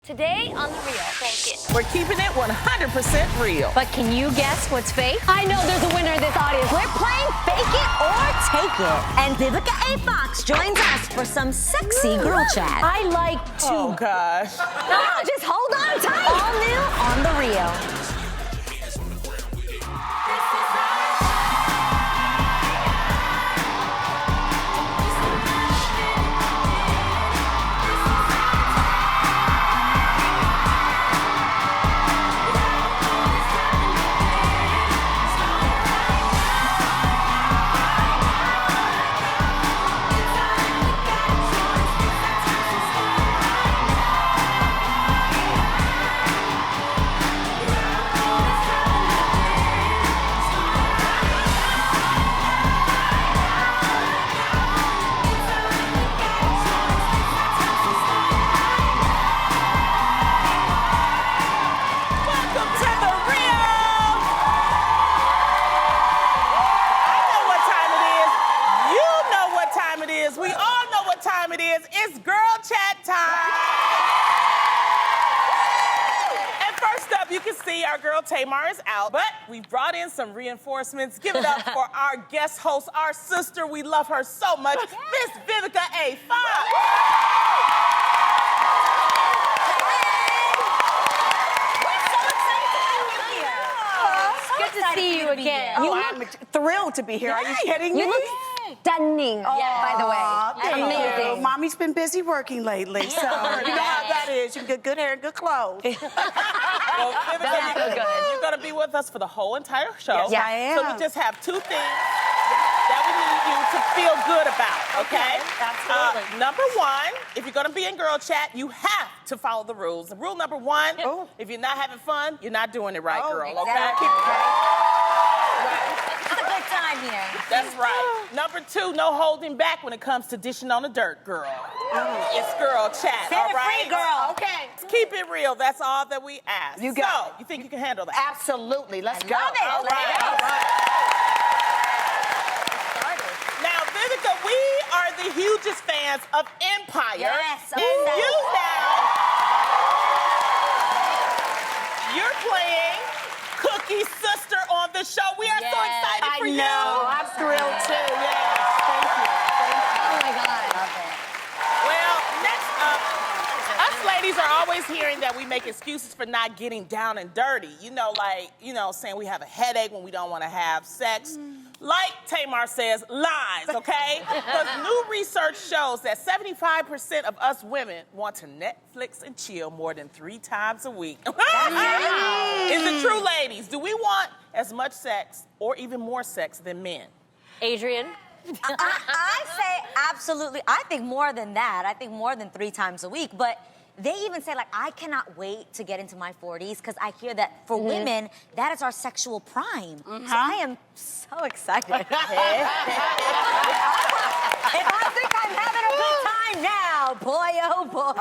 Today on The Real, fake it. We're keeping it 100% real. But can you guess what's fake? I know there's a winner in this audience. We're playing Fake It or Take It. And Vivica A Fox joins us for some sexy girl chat. I like to. Oh, gosh. No, just hold on tight. All new on The Real. It's girl chat time. And first up, you can see our girl Tamar is out, but we've brought in some reinforcements. Give it up for our guest host, our sister. We love her so much, Miss Vivica A. Fox. Good to see you again. I'm thrilled to be here. Are you kidding me? You look stunning, by the way. Amazing. Mommy's been busy working lately, so you know how that is. You get good hair and good clothes. Well, Vivica, you're going to be with us for the whole entire show. Yes, I am. So we just have two things that we need you to feel good about, okay? Absolutely. Number one, if you're going to be in girl chat, you have to follow the rules. Rule number one, if you're not having fun, you're not doing it right, girl, exactly. okay? It's a good time here. That's right. Number two, no holding back when it comes to dishing on the dirt, girl. It's girl chat, Set all it right? free, girl. Okay. Keep it real. That's all that we ask. You got it. You think you can handle that? Absolutely. Let's go. Love it. All Let's right. go. All right. Now, Vivica, we are the hugest fans of Empire. Yes, and you now, you're playing Cookie's sister on the show. We are so excited for you. I know. I'm thrilled too. Yes. Thank you. Oh my God. Love it. Well, next up, us ladies are always hearing that we make excuses for not getting down and dirty. You know, like, saying we have a headache when we don't want to have sex. Like Tamar says, lies, okay? Because new research shows that 75% of us women want to Netflix and chill more than 3 times a week. Is it true, ladies? Do we want as much sex or even more sex than men? Adrian? I say absolutely. I think more than that. I think more than 3 times a week. But they even say, like, I cannot wait to get into my 40s because I hear that for women, that is our sexual prime. So I am so excited. If I think I'm having a good time now, boy, oh boy.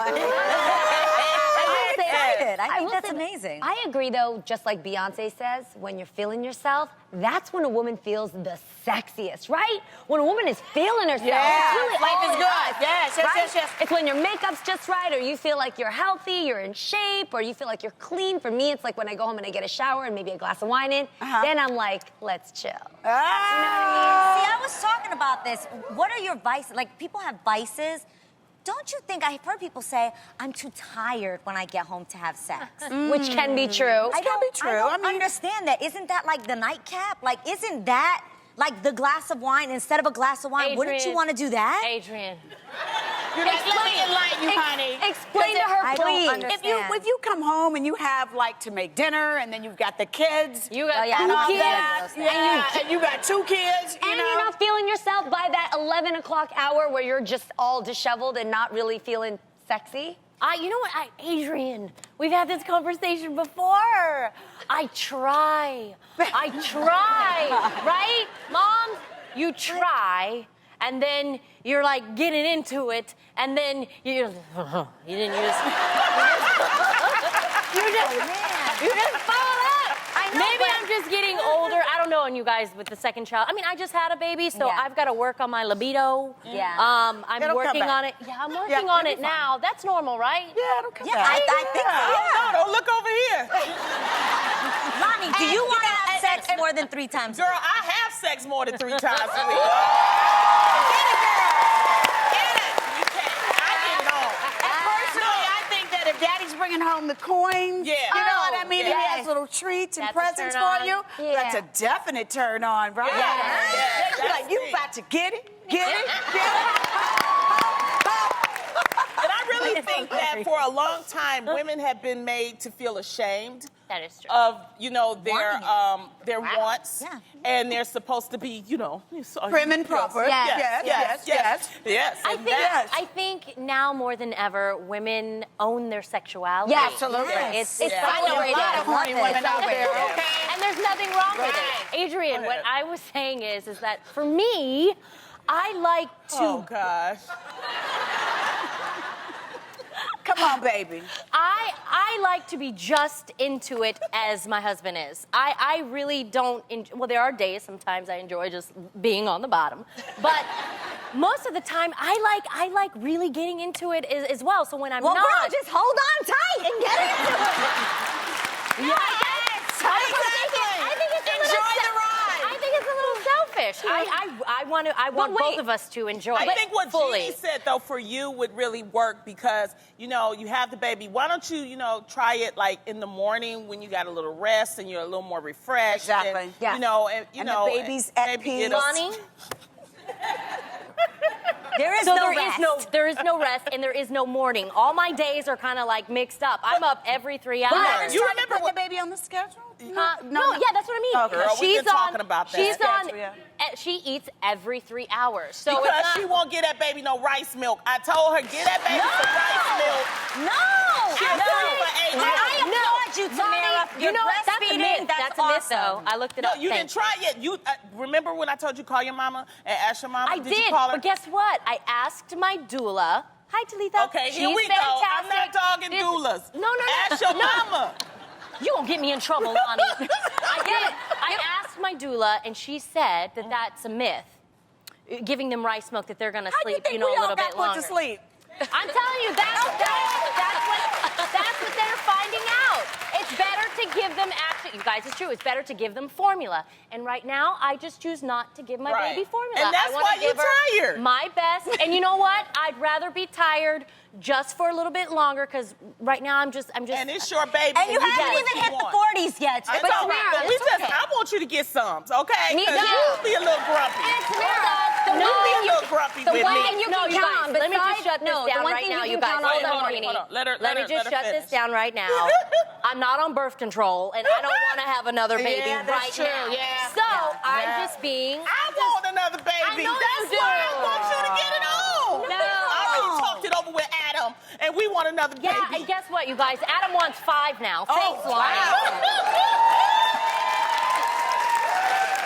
I'm excited. I think that's amazing. I agree, though, just like Beyonce says, when you're feeling yourself, that's when a woman feels the sexiest, right? When a woman is feeling herself. Yeah, it's really life all is in good. us, Yes. right? It's when your makeup's just right, or you feel like you're healthy, you're in shape, or you feel like you're clean. For me, it's like when I go home and I get a shower and maybe a glass of wine in, then I'm like, let's chill. See, I was talking about this. What are your vices? Like, people have vices. Don't you think, I've heard people say, I'm too tired when I get home to have sex. Which can be true. I don't understand that. Isn't that like the nightcap? Like, isn't that like the glass of wine instead of a glass of wine? Wouldn't you want to do that? Adrian. Let me enlighten you, honey. Explain to her, I please. don't understand. If you come home and you have like to make dinner and then you've got the kids. You got yeah, two I kids. understand. And you got 2 kids. And you're not feeling yourself by that 11 o'clock hour where you're just all disheveled and not really feeling sexy? You know what, Adrian, we've had this conversation before. I try, right? Moms, you try, and then you're like getting into it, and then you didn't use. You just follow up. I know, Maybe I'm just getting older. I don't know. on you guys with the second child. I mean, I just had a baby, so Yeah. I've got to work on my libido. Yeah. I'm It'll working come back. on it. Yeah, I'm working Yeah, on you'll it be fine. now. That's normal, right? Yeah, it'll come Yeah, back. I think so. No, don't look over here. Lonnie, do you want to have sex more than 3 times? Girl, I have sex more than 3 times a week. Get it, girl. Get it. You can't. I get it on. Personally, I think that if Daddy's bringing home the coins, Yeah. you know what I mean? yes. He has little treats and That's a presents turn for on. you. Yeah. That's a definite turn on, right? Yeah, You're like, you it. about to get it, get it, get it. And I really think that for a long time, women have been made to feel ashamed That is true. of, you know, their Wanting wants. Yeah. And they're supposed to be, you know, Prim and proper. Yes. Yes. I and think that- I think now more than ever, women own their sexuality. Yeah, absolutely. It's Yeah. I know a lot of horny women out there, Yeah. okay? And there's nothing wrong with Right. it. Adrian, Go what ahead. I was saying is that for me, I like to Oh, gosh. Come on, baby. I like to be just into it as my husband is. I really don't well, there are days sometimes I enjoy just being on the bottom. But most of the time I like really getting into it as well. So when I'm Well, not girl, just hold on tight and get into it. I think it's a little Enjoy the ride. I think it's a little selfish. I want both of us to enjoy I it think what fully. Jeannie said, though, for you would really work because, you know, you have the baby. Why don't you, you know, try it, like, in the morning when you got a little rest and you're a little more refreshed. Exactly. And, Yeah. You know, and, you And know. the baby's at maybe peace. get a- Lonnie? There is So no there rest. there is no rest and there is no morning. All my days are kind of like mixed up. I'm up every 3 hours. But you remember putting what- the baby on the schedule? No, yeah, that's what I mean. Okay. Girl, we've been talking about that. She's on. Schedule, yeah. She eats every 3 hours. So it's Because not, she won't get that baby no rice milk. I told her, get that baby some rice milk. No! She'll do it for 8 And I hours. applaud you, Tamara. Lonnie, You're you know what? That's a breastfeeding. myth. That's a myth, though. awesome. I looked it No, up. you Thank didn't try it yet. You remember when I told you call your mama and ask your mama? I You did, call her? but guess what? I asked my doula. Hi, Talitha. Okay, here She's we go. I'm not fantastic. dogging This- doulas. No. Ask your mama. You gonna get me in trouble, Lonnie. I asked my doula, and she said that that's a myth. Giving them rice milk that they're gonna How do you sleep, think you know, we a all little got bit put longer. to sleep? I'm telling you, that's what they're finding out. It's better to give them you guys, it's true. It's better to give them formula. And right now, I just choose not to give my Right. baby formula. And that's I wanna why you're give her tired. my best. And you know what? I'd rather be tired just for a little bit longer because right now I'm just. And it's your baby. And you do haven't what even you hit want. the 40s yet. It's But all right. Tamara, But we it's just, okay. I want you to get some, okay? Me 'Cause too. you be a little grumpy. The You one be a thing you little grumpy the with one me. thing you No, can you count guys, on. let me just besides- shut this no, the down one right thing now, you you can guys. count on Hold them on, horny. hold on. Let her just shut finish. this down right now. I'm not on birth control, and I don't want to have another baby Yeah, that's right true, now. yeah. So I'm Yeah. just being. I want another baby. know That's you do. why I want you to get it on. No. I already talked it over with Adam, and we want another baby. Yeah, and guess what, you guys? Adam wants 5 now. Thanks, Lonnie.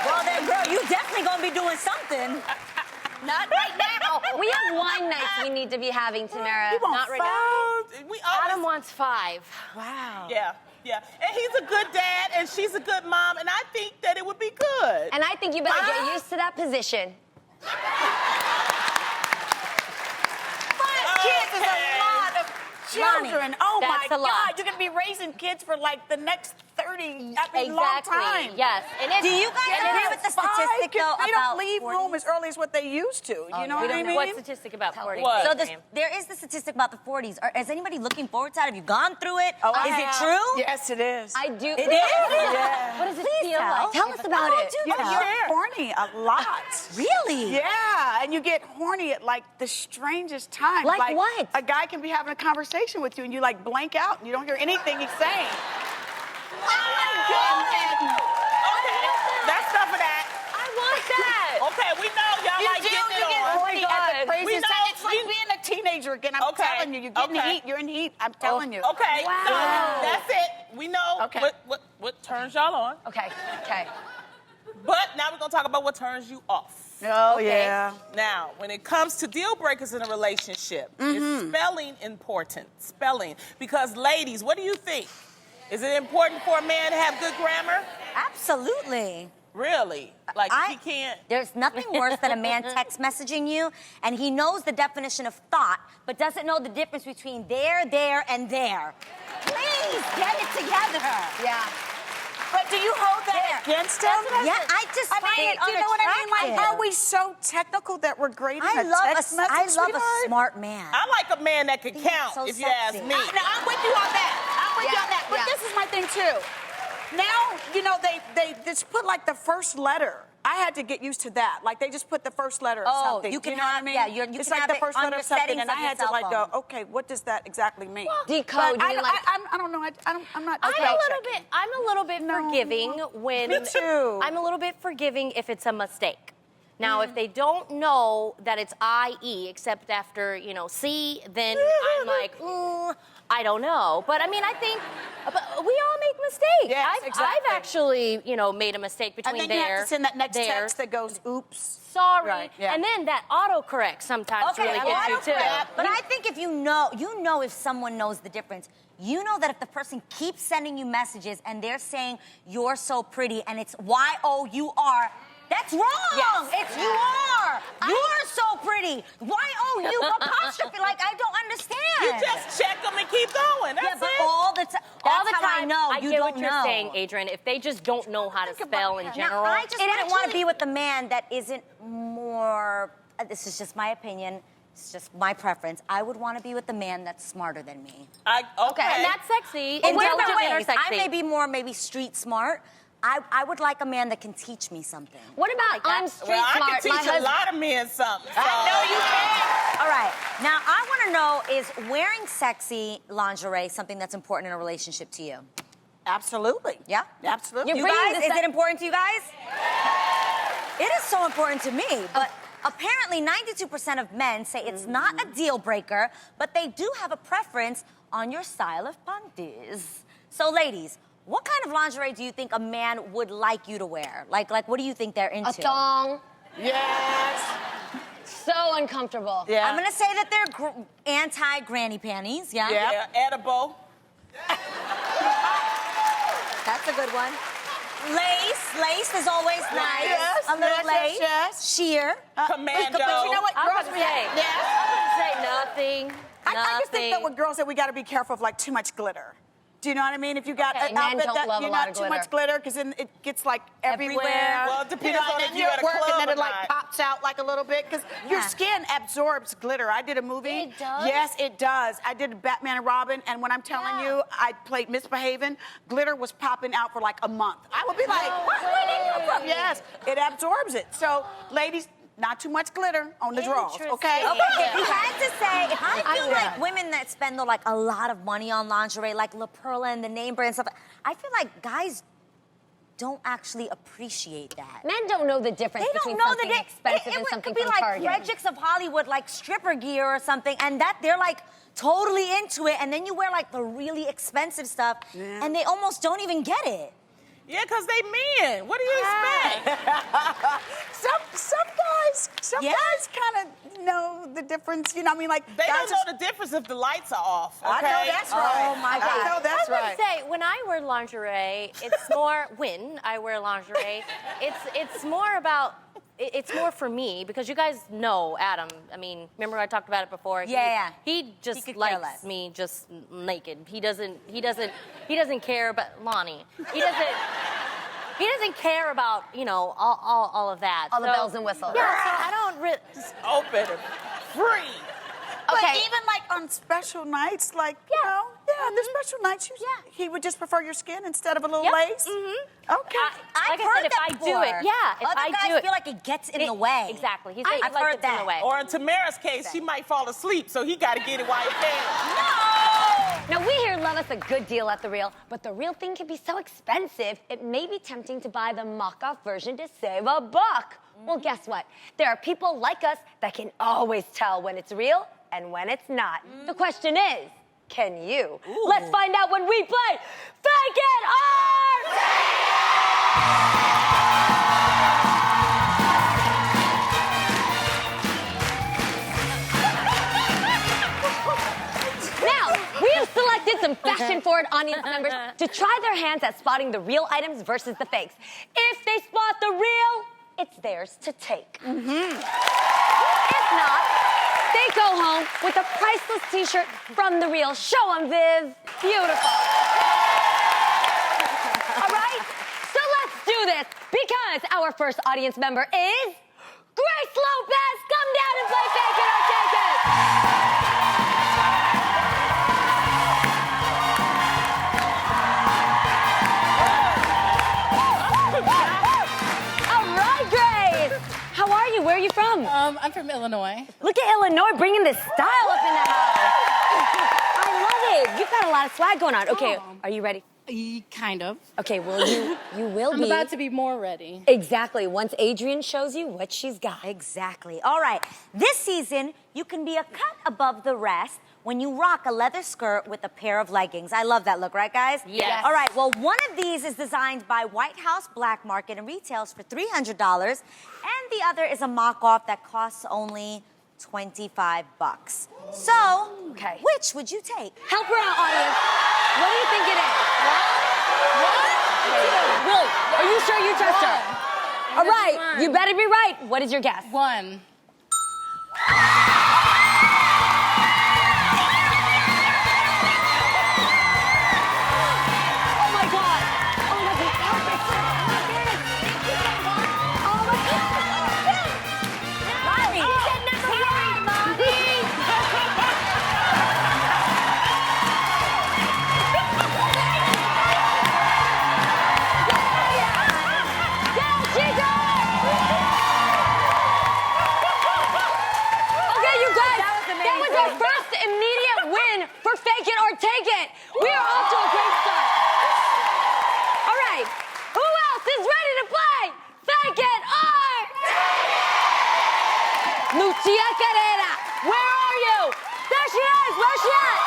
Well, then, girl, you definitely gonna be doing something. Not right now. We have one night we need to be having, Tamara. You want Not right five? We always, Adam wants 5. Wow. Yeah. And he's a good dad, and she's a good mom, and I think that it would be good. And I think you better get used to that position. 5 kids is a lot of children. Oh my that's a lot. God, you're gonna be raising kids for like the next 30, long time. Yes. And it's, Do you guys And agree it's with the 5 statistic, kids. though, They about don't leave 40? home as early as what they used to. You know what I mean? What statistic about 40? What? So there is the statistic about the 40s. Is anybody looking forward to that? Have you gone through it? Oh, I Is it have. true? Yes, it is. I do. It is? Yeah. What does it Please feel tell. like? Tell us about Oh, it. do You're tell. horny a lot. Really? Yeah, and you get horny at like the strangest times. Like what? A guy can be having a conversation with you and you like blank out and you don't hear anything he's saying. Oh my God! Okay, that's enough of that. I want that. Okay, we know y'all like getting it get on. horny at the craziest We know- time. It's like we- being a teenager again. I'm Okay, telling you, you're getting okay. heat. You're in heat. I'm telling you. Okay, Wow. so that's it. We know Okay. what turns y'all on. Okay. But now we're gonna talk about what turns you off. Oh yeah. Now, when it comes to deal breakers in a relationship, is spelling important? Spelling. Because ladies, what do you think? Is it important for a man to have good grammar? Absolutely. Really? Like, he can't? There's nothing worse than a man text messaging you, and he knows the definition of thought, but doesn't know the difference between there, and there. Please, get it together. Yeah. But do you hold that against him? Yeah, I just find it do you know what I mean? Like, unattractive. are we so technical that we're grading I a love text message, a smart man. I like a man that can He's count, so if you ask sexy. me. Now, I'm with you on that. I'm with you on that. But this is my thing, too. Now, you know, they just put, like, the first letter. I had to get used to that. Like, they just put the first letter of something. you can know what I mean? It's like the first letter of something, and I had to, like, go, okay, what does that exactly mean? Decode. But You like? I don't know. I'm not. I'm a little bit forgiving when. Me too. I'm a little bit forgiving if it's a mistake. Now, if they don't know that it's IE except after, C, then I'm like, I don't know. But I mean, I think but we all make mistakes. Yes, I've exactly. actually, made a mistake between And then you have to send that next there. text that goes, oops. Sorry. Right, yeah. And then that autocorrect sometimes really gets you too. But I think if you know if someone knows the difference. You know that if the person keeps sending you messages and they're saying you're so pretty and it's Y-O-U-R, that's wrong. Yes. It's you are. You're so pretty. Y-O-U apostrophe. Like, I don't understand. You just check them and keep going. That's but it. all the time. All the That's how time, I know. I You get don't what you're know. saying, Adrian. If they just don't know how to spell in general. Now, I just wouldn't want to be with a man that isn't more. This is just my opinion. It's just my preference. I would want to be with a man that's smarter than me. Okay. And that's sexy. In different Intelligent men are ways. sexy. I may be more maybe street smart. I would like a man that can teach me something. What about I'm street Well, I smart? can teach My a husband. lot of men something. So. I know you can. All right. Now, I want to know, is wearing sexy lingerie something that's important in a relationship to you? Absolutely. Yeah? Absolutely. You guys, is it important to you guys? It is so important to me, but apparently 92% of men say it's not a deal breaker, but they do have a preference on your style of panties. So, ladies, what kind of lingerie do you think a man would like you to wear? Like what do you think they're into? A thong. Yes. So uncomfortable. Yeah. I'm gonna say that they're anti-granny panties, yeah? Yeah, edible. That's a good one. Lace is always nice. Yes, a little yes, lace. yes. Sheer. Commando. But you know what, I was girls? about to say. Yeah. I was about to say nothing. I just think that Nothing. with girls that we got to be careful of like too much glitter. Do you know what I mean? If you got Okay, an men outfit don't that love a you're lot not of too much glitter, because then it gets like everywhere. Well, it depends you know, on and if then you're at a work, club and then or it like not. pops out like a little bit because your skin absorbs glitter. I did a movie. It does? Yes, it does. I did Batman and Robin, and when I'm telling you, I played Misbehaving. Glitter was popping out for like a month. I would be like, where did you come from? Yes, it absorbs it. So, ladies, not too much glitter on the drawers, okay? Okay, if you had to say, I feel Yeah. like women that spend like a lot of money on lingerie, like La Perla and the name brand stuff, I feel like guys don't actually appreciate that. Men don't know the difference They between don't know something that expensive and it something could be from like Target. Fredricks of Hollywood, like stripper gear or something, and that they're like totally into it, and then you wear like the really expensive stuff, and they almost don't even get it. Yeah, because they men. What do you expect? Some guys kind of know the difference. You know what I mean? Like They guys don't know the difference if the lights are off. Okay? I know that's right. Oh, my I God. know that's I would right. say when I wear lingerie, it's more when I wear lingerie, it's more about it's more for me because you guys know Adam. I mean, remember I talked about it before. Yeah. He just He could care likes less. me just naked. He doesn't care about Lonnie. He doesn't care about all of that. All the bells and whistles. Yeah, so I don't really. Open and free. But Okay. even like on special nights, like, you know, the special nights, he would just prefer your skin instead of a little Yep. lace? Mm-hmm. Okay. Like I said, if I do it, if Other I guys do it, feel like it gets in the way. Exactly. He's I've like heard it's in the that. way. Or in Tamara's case, she might fall asleep, so he got to get it while he can. Now, we here love us a good deal at The Real, but the real thing can be so expensive, it may be tempting to buy the mock-off version to save a buck. Well, guess what? There are people like us that can always tell when it's real and when it's not. The question is, can you? Let's find out when we play Fake It or Now, we have selected some asking fashion-forward audience members to try their hands at spotting the real items versus the fakes. If they spot the real, it's theirs to take. If not, they go home with a priceless t-shirt from the real. Show them, Viv. Beautiful. All right, so let's do this because our first audience member is Grace Lopez. Come down and play Fake It or Take It. All right, Grace. How are you? Where are you from? I'm from Illinois. Look at Illinois bringing this style up in the house. I love it. You've got a lot of swag going on. Okay, are you ready? Kind of. Okay, well, you will I'm be. about to be more ready. Exactly. Once Adrienne shows you what she's got. Exactly. All right. This season, you can be a cut above the rest when you rock a leather skirt with a pair of leggings. I love that look, right, guys? Yes. All right. Well, one of these is designed by White House Black Market and retails for $300, and the other is a mock-off that costs only $25. So, Okay. which would you take? Help her out, audience. What do you think it is? Really? Are you sure you trust her? All right. You better be right. What is your guess? One. Oh my God. Oh my God. Help it. Oh my God. Mommy. You said number one, Mommy. Okay, you guys. That was our first immediate win for Fake It or Take It. We are off to a great start. All right. Who else is ready to play Fake It or Lucia Carrera, where are you? There she is. Where's she at?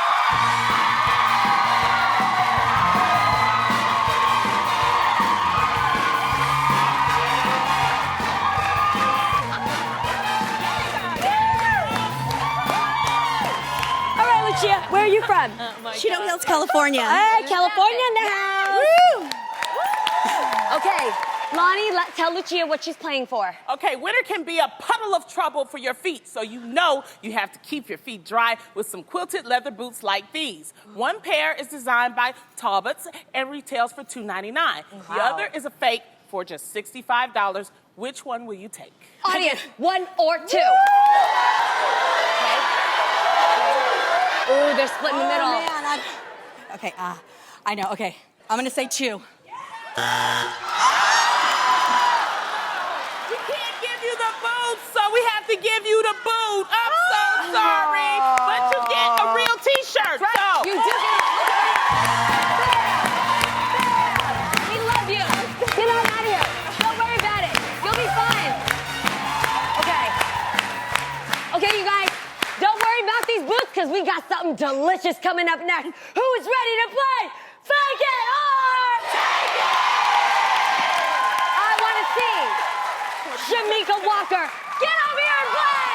All right, Lucia, where are you from? Cheeto Hills, California. Hey, California in the house. Okay, Lonnie, tell Lucia what she's playing for. Okay, winter can be a puddle of trouble for your feet, so you know you have to keep your feet dry with some quilted leather boots like these. One pair is designed by Talbots and retails for $2.99. The other is a fake for just $65. Which one will you take? Audience, 1 or 2. Okay. Ooh, they're split in the middle. Oh, man. Okay, I know. Okay, I'm gonna say 2. We can't give you the boot, so we have to give you the boot. I'm so sorry, but you get a real T-shirt. So. You do get We love you. Get on out of here. Don't worry about it. You'll be fine. Okay. Okay, you guys. Don't worry about these boots because we got something delicious coming up next. Who is ready to play Fake It or Take It? I want to see Shamika Walker. Get over here and play.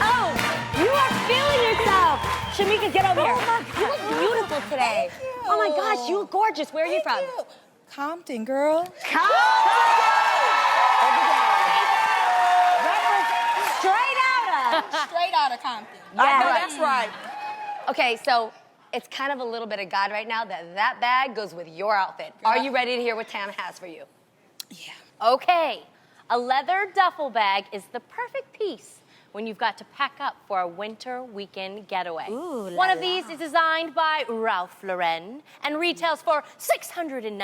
Oh, you are feeling yourself. Shamika, get over here. You look beautiful today. Oh my gosh, you look gorgeous. Where are you from? Compton, girl. Straight out of Compton. I know that's right. Okay, so it's kind of a little bit of God right now that bag goes with your outfit. Are you ready to hear what Tana has for you? Okay, a leather duffel bag is the perfect piece when you've got to pack up for a winter weekend getaway. Ooh, One of these is designed by Ralph Lauren and retails for $698. And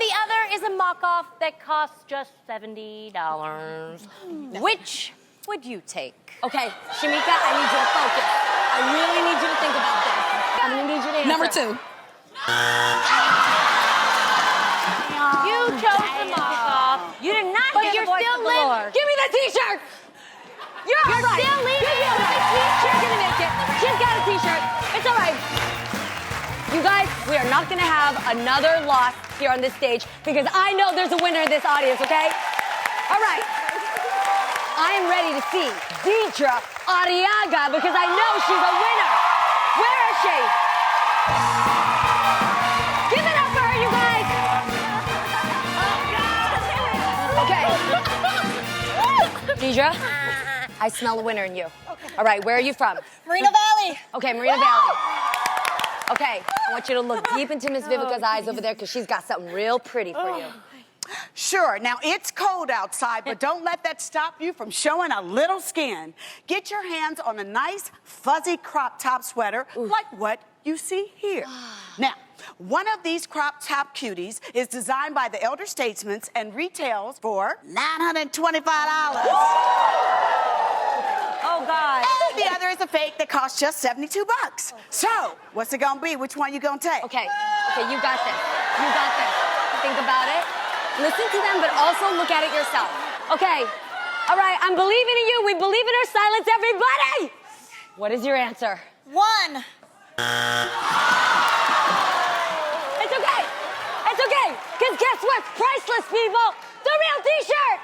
the other is a mock-off that costs just $70. Which would you take? Okay, Shamika, I need you to focus. I really need you to think about this. I'm gonna need you to answer. Number 2. You chose the mock-off. You did not But hear you're the voice still of the living. Lord. Give me the t-shirt! You're right. still leaving. She's gonna make it. She's got a t-shirt. It's all right. You guys, we are not gonna have another loss here on this stage because I know there's a winner in this audience, okay? All right. I am ready to see Deidre Arriaga because I know she's a winner. Where is she? Give it up for her, you guys. Okay. Deidre, I smell a winner in you. All right, where are you from? Moreno Valley. Okay, Marina Valley. Okay, I want you to look deep into Miss Vivica's eyes over there because she's got something real pretty for you. Sure, now it's cold outside, but don't let that stop you from showing a little skin. Get your hands on a nice, fuzzy crop top sweater like what you see here. Now, one of these crop top cuties is designed by the elder statesmen and retails for $925. Oh, God. And the other is a fake that costs just 72 bucks. So, what's it gonna be? Which one you gonna take? Okay, you got this. You got this. Think about it. Listen to them, but also look at it yourself. Okay, all right, I'm believing in you. We believe in her silence, everybody. What is your answer? 1. It's okay. It's okay. Because guess what's priceless, people? The real t-shirt.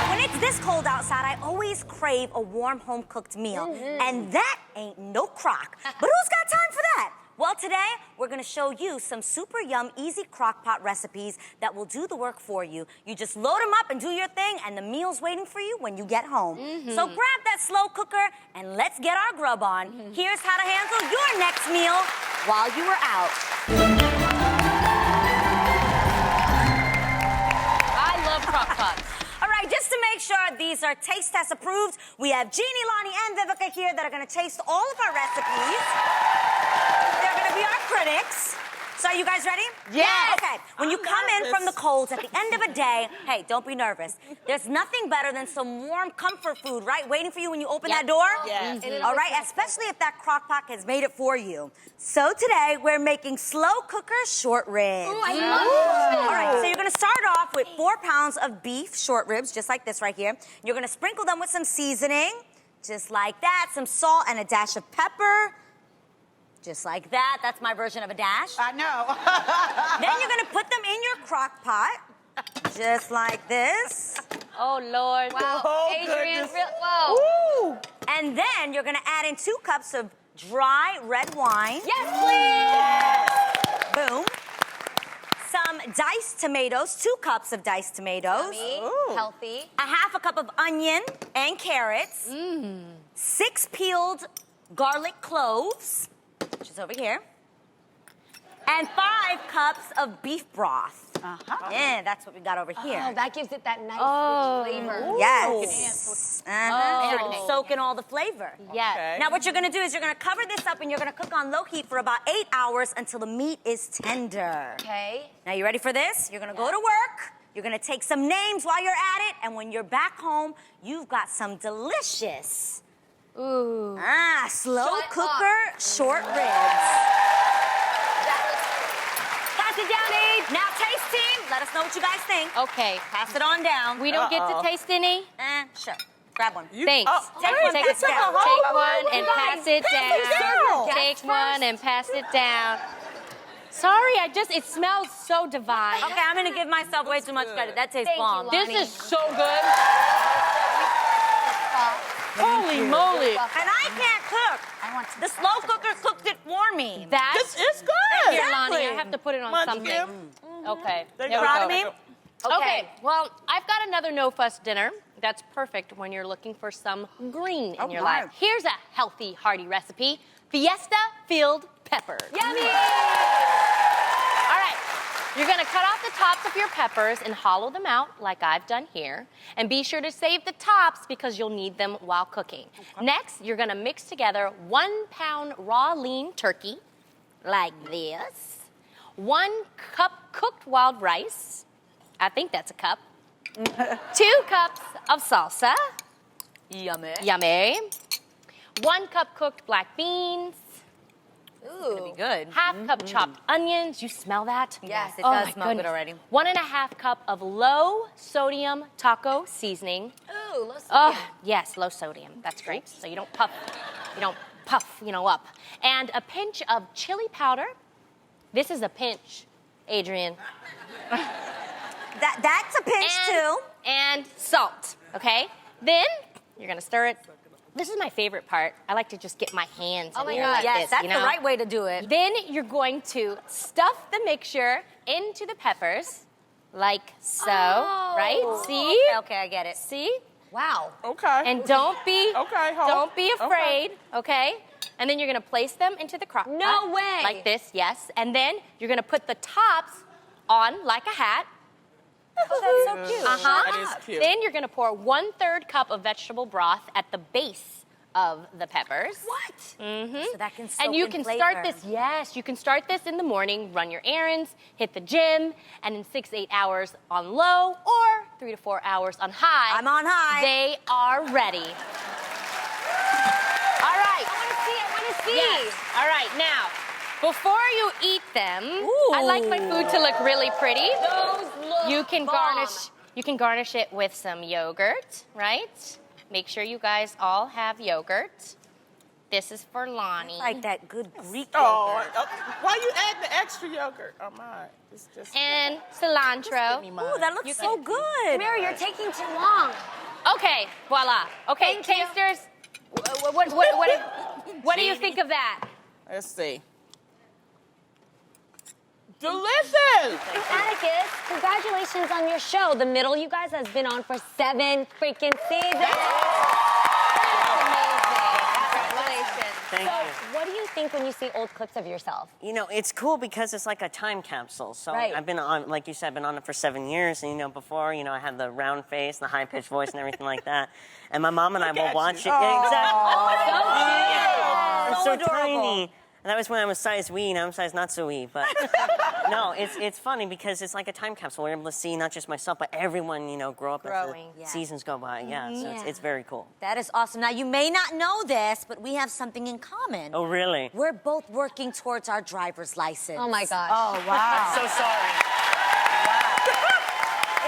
When it's this cold outside, I always crave a warm home-cooked meal. And that ain't no crock. But who's got time for that? Well, today, we're gonna show you some super yum, easy crock-pot recipes that will do the work for you. You just load them up and do your thing, and the meal's waiting for you when you get home. So grab that slow cooker, and let's get our grub on. Here's how to handle your next meal while you are out. I love Crockpots. All right, just to make sure these are taste test approved, we have Jeannie, Lonnie, and Vivica here that are gonna taste all of our recipes. They're gonna be our critics. So are you guys ready? Yes. Okay, when you come in from the colds at the end of a day, hey, don't be nervous. There's nothing better than some warm comfort food, right? Waiting for you when you open that door? Yes. All right, especially if that crock pot has made it for you. So today, we're making slow cooker short ribs. Ooh, I love it. All right, so you're gonna start off with 4 pounds of beef short ribs, just like this right here. You're gonna sprinkle them with some seasoning, just like that, some salt and a dash of pepper. Just like that. That's my version of a dash. I know. Then you're gonna put them in your crock pot, just like this. Oh, Lord. Wow, Adrian, goodness. whoa. Ooh. And then you're gonna add in 2 cups of dry red wine. Yes, please. Boom. Some diced tomatoes, 2 cups of diced tomatoes. Yummy, healthy. A half a cup of onion and carrots. 6 peeled garlic cloves, which is over here. And 5 cups of beef broth. Yeah, that's what we got over here. Oh, that gives it that nice rich flavor. Yes. Oh. Soak in all the flavor. Yes. Okay. Now what you're gonna do is you're gonna cover this up and you're gonna cook on low heat for about 8 hours until the meat is tender. Okay. Now you ready for this? You're gonna go to work. You're gonna take some names while you're at it, and when you're back home, you've got some delicious, slow Shut cooker short ribs. Pass it down, Abe. Now taste team, let us know what you guys think. Okay. Pass it on down. We don't get to taste any? Sure. Grab one. Thanks. Take one, Take pass it down. one and pass it down. Take one and pass it down. Sorry, it smells so divine. Okay, I'm gonna give myself way too much credit. That tastes Thank you, bomb. This is so good. Holy moly. And I can't cook. The slow cooker cooked it for me. That's It's good. Here, Lonnie, I Exactly. have to put it on Come on, something. Kim. Okay. There Here you we go. Proud of me? Okay, well, I've got another no-fuss dinner that's perfect when you're looking for some green in your life. Here's a healthy, hearty recipe, Fiesta-filled peppers. Yummy. All right, you're gonna cut off the tops of your peppers and hollow them out like I've done here. And be sure to save the tops because you'll need them while cooking. Next, you're gonna mix together 1 pound raw lean turkey, like this. 1 cup cooked wild rice. I think that's a cup. 2 cups of salsa. Yummy. Yummy. 1 cup cooked black beans. Ooh. Good. Half cup chopped onions. You smell that? Yes, it Oh does my smell good goodness. already. 1.5 cup of low sodium taco seasoning. Ooh, let's Oh, yes, low sodium. That's great. So you don't puff, you don't puff, up. And a pinch of chili powder. This is a pinch, Adrian. That's a pinch too. And salt, okay? Then you're gonna stir it. This is my favorite part. I like to just get my hands in here like Yes, this, that's you the know? right way to do it. Then you're going to stuff the mixture into the peppers, like so, right? See? Okay, I get it. See? Wow. Okay. And don't be Okay. afraid, okay? And then you're gonna place them into the crock pot. No way. Like this, yes. And then you're gonna put the tops on like a hat. Oh, that's so cute. That is cute. Then you're gonna pour 1/3 cup of vegetable broth at the base of the peppers. What? Mm-hmm. So that can soak And you in can flavor. start this, yes, you can start this in the morning, run your errands, hit the gym, and in 6 to 8 hours on low or 3 to 4 hours on high. I'm on high. They are ready. All right. I want to see. Yes. All right, now, before you eat them, I like my food to look really pretty. Those look You can bomb. garnish it with some yogurt, right? Make sure you guys all have yogurt. This is for Lonnie. Like that good Greek Oh, yogurt. why you add the extra yogurt? Oh my, it's just. And cilantro. Ooh, that looks so good. Mary, you're taking too long. Okay, voila. Okay, Thank you. tasters, what do you think of that? Let's see. Delicious. Atticus, congratulations on your show. The Middle, you guys, has been on for 7 freaking seasons. Thank you. What do you think when you see old clips of yourself? You know, it's cool because it's like a time capsule. So Right. I've been on, like you said, I've been on it for 7 years. And, before, I had the round face, the high-pitched voice and everything like that. And my mom and I will watch it. Yeah, exactly. I'm so tiny. And that was when I was size wee, now I'm size not so wee. But no, it's funny because it's like a time capsule. We're able to see not just myself, but everyone, grow up as Growing. the seasons go by. Yeah, so it's very cool. That is awesome. Now, you may not know this, but we have something in common. Oh, really? We're both working towards our driver's license. Oh my gosh. Oh, wow. I'm so sorry.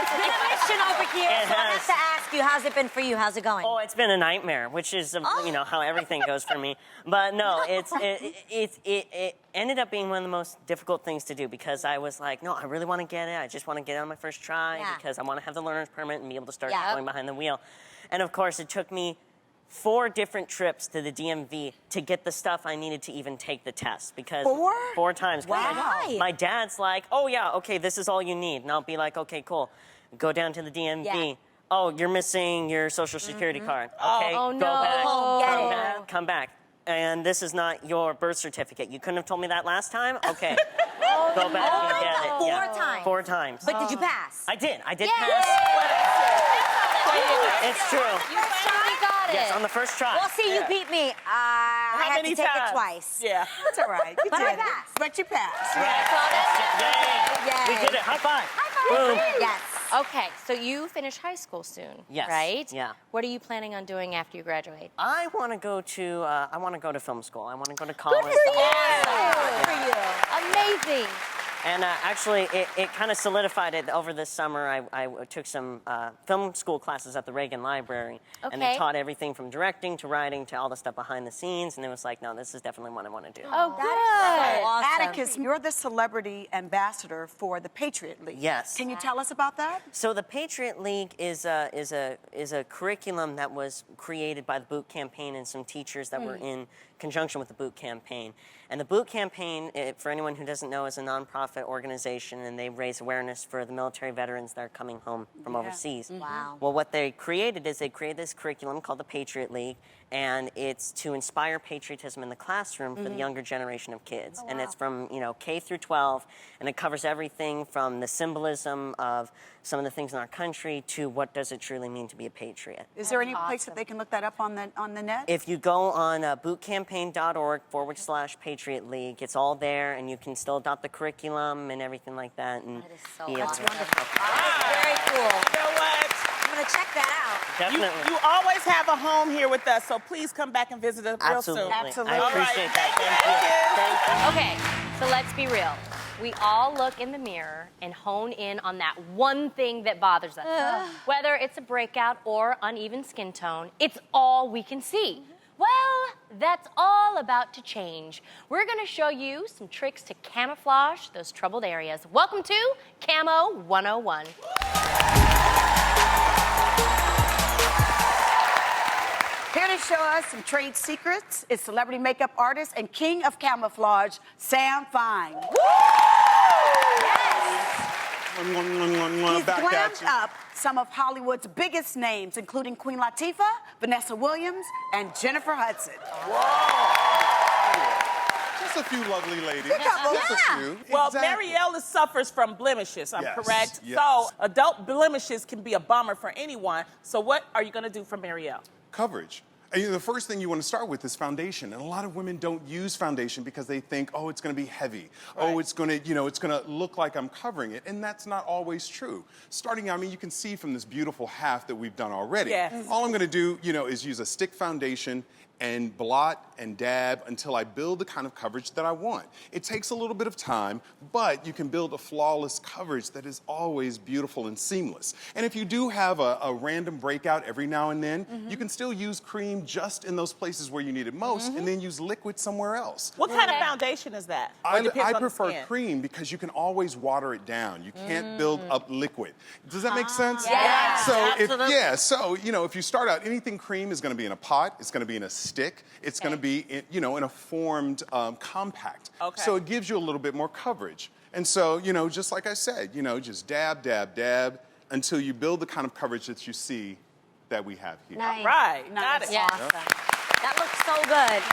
It's been a mission over here, It so I have has. to ask you, how's it been for you? How's it going? Oh, it's been a nightmare, which is how everything goes for me. But no, it ended up being one of the most difficult things to do because I was like, no, I really want to get it. I just want to get it on my first try because I want to have the learner's permit and be able to start going behind the wheel. And of course, it took me 4 different trips to the DMV to get the stuff I needed to even take the test because 4 times. Why? My dad's like, oh yeah, okay, this is all you need, and I'll be like, okay, cool. Go down to the DMV. Yeah. Oh, you're missing your social security card. Okay, Oh, go no. back. Get Come it. back. Come back. And this is not your birth certificate. You couldn't have told me that last time? Okay. Go back and get it. 4 Yeah. times. 4 times. But did you pass? I did pass. It's true. You finally got it. Yes, on the first try. Well, see, you beat me. I had many to take times? it twice. Yeah. That's all right. You But did I it. passed. But you passed. Yay. We Yay. did it. High five. Boom. Yes. Okay, so you finish high school soon, Yes, right? yeah. What are you planning on doing after you graduate? I want to go to film school. I want to go to college. Good for you. Amazing. And actually, it kind of solidified it over this summer. I took some film school classes at the Reagan Library. And they Okay. taught everything from directing to writing to all the stuff behind the scenes. And it was like, no, this is definitely what I want to do. Oh, good. Awesome. Atticus, you're the celebrity ambassador for the Patriot League. Yes. Can you tell us about that? So the Patriot League is a curriculum that was created by the Boot Campaign and some teachers that were in conjunction with the Boot Campaign. And the Boot Campaign, for anyone who doesn't know, is a nonprofit organization, and they raise awareness for the military veterans that are coming home from overseas. Wow. Well, what they created is they created this curriculum called the Patriot League, and it's to inspire patriotism in the classroom for the younger generation of kids. And it's from K through 12, and it covers everything from the symbolism of some of the things in our country to what does it truly mean to be a patriot. Is there any place that they can look that up on the net? If you go on bootcampaign.org/Patriot League, it's all there, and you can still adopt the curriculum and everything like that. And That is so be able awesome. to- Very cool. You know what? I'm going to check that out. Definitely. You always have a home here with us, so please come back and visit us real Absolutely. soon. Absolutely. I appreciate that. Thank you. Okay, so let's be real. We all look in the mirror and hone in on that one thing that bothers us. Whether it's a breakout or uneven skin tone, it's all we can see. Well, that's all about to change. We're gonna show you some tricks to camouflage those troubled areas. Welcome to Camo 101. Here to show us some trade secrets is celebrity makeup artist and king of camouflage, Sam Fine. He's glammed up some of Hollywood's biggest names, including Queen Latifah, Vanessa Williams, and Jennifer Hudson. Just a few lovely ladies. Just a few. Well, Exactly. Marielle suffers from blemishes, I'm Yes, correct? yes. So adult blemishes can be a bummer for anyone. So what are you gonna do for Marielle? Coverage. And, the first thing you want to start with is foundation. And a lot of women don't use foundation because they think, oh, it's going to be heavy. Right. Oh, it's going to, it's going to look like I'm covering it. And that's not always true. Starting out, you can see from this beautiful half that we've done already. Yes. All I'm going to do, is use a stick foundation and blot and dab until I build the kind of coverage that I want. It takes a little bit of time, but you can build a flawless coverage that is always beautiful and seamless. And if you do have a random breakout every now and then, you can still use cream just in those places where you need it most, and then use liquid somewhere else. What kind of foundation is that? Or it depends I on the prefer skin? cream because you can always water it down. You can't build up liquid. Does that make sense? Yes, So if you start out, anything cream is going to be in a pot, it's going to be in a stick, it's going to be in a formed compact. Okay. So it gives you a little bit more coverage. And so, just like I said, just dab, dab, dab until you build the kind of coverage that you see that we have here. Nice. Right, got it. Yeah. That looks so good.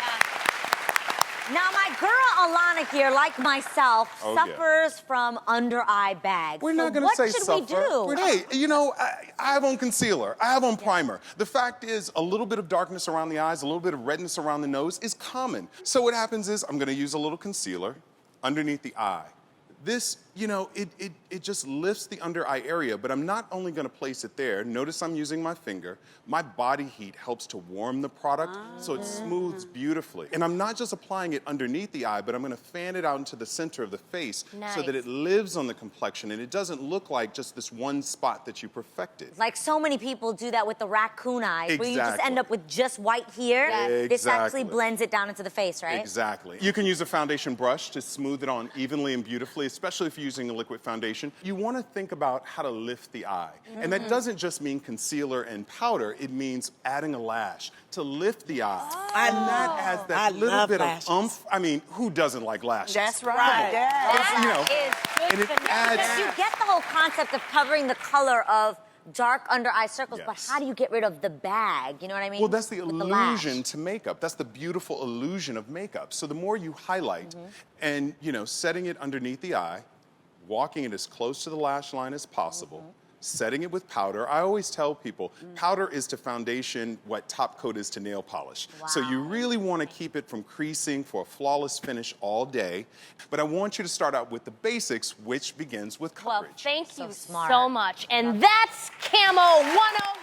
Now, my girl Alana here, like myself, Oh, yeah. suffers from under-eye bags. We're So not going to say what should suffer. we do? Hey, I have on concealer. I have on primer. The fact is, a little bit of darkness around the eyes, a little bit of redness around the nose is common. So what happens is, I'm going to use a little concealer underneath the eye. This, it just lifts the under eye area, but I'm not only going to place it there. Notice I'm using my finger. My body heat helps to warm the product, so it smooths beautifully. And I'm not just applying it underneath the eye, but I'm going to fan it out into the center of the face so that it lives on the complexion and it doesn't look like just this one spot that you perfected. Like so many people do that with the raccoon eyes, where you just Exactly. end up with just white here. Yeah. This actually Exactly. blends it down into the face, right? Exactly. You can use a foundation brush to smooth it on evenly and beautifully, especially if you're using a liquid foundation. You want to think about how to lift the eye. And that doesn't just mean concealer and powder, it means adding a lash to lift the eye. And that adds that little bit of oomph. Who doesn't like lashes? That's right. Yeah. That is and good it to know. adds- Because you get the whole concept of covering the color of dark under eye circles, but Yes. how do you get rid of the bag? You know what I mean? Well, that's the With the lash. illusion to makeup. That's the beautiful illusion of makeup. So the more you highlight and, setting it underneath the eye, walking it as close to the lash line as possible, setting it with powder. I always tell people, powder is to foundation what top coat is to nail polish. So you really want to keep it from creasing for a flawless finish all day. But I want you to start out with the basics, which begins with Well, coverage. thank you smart. so much. And that's Camo 101.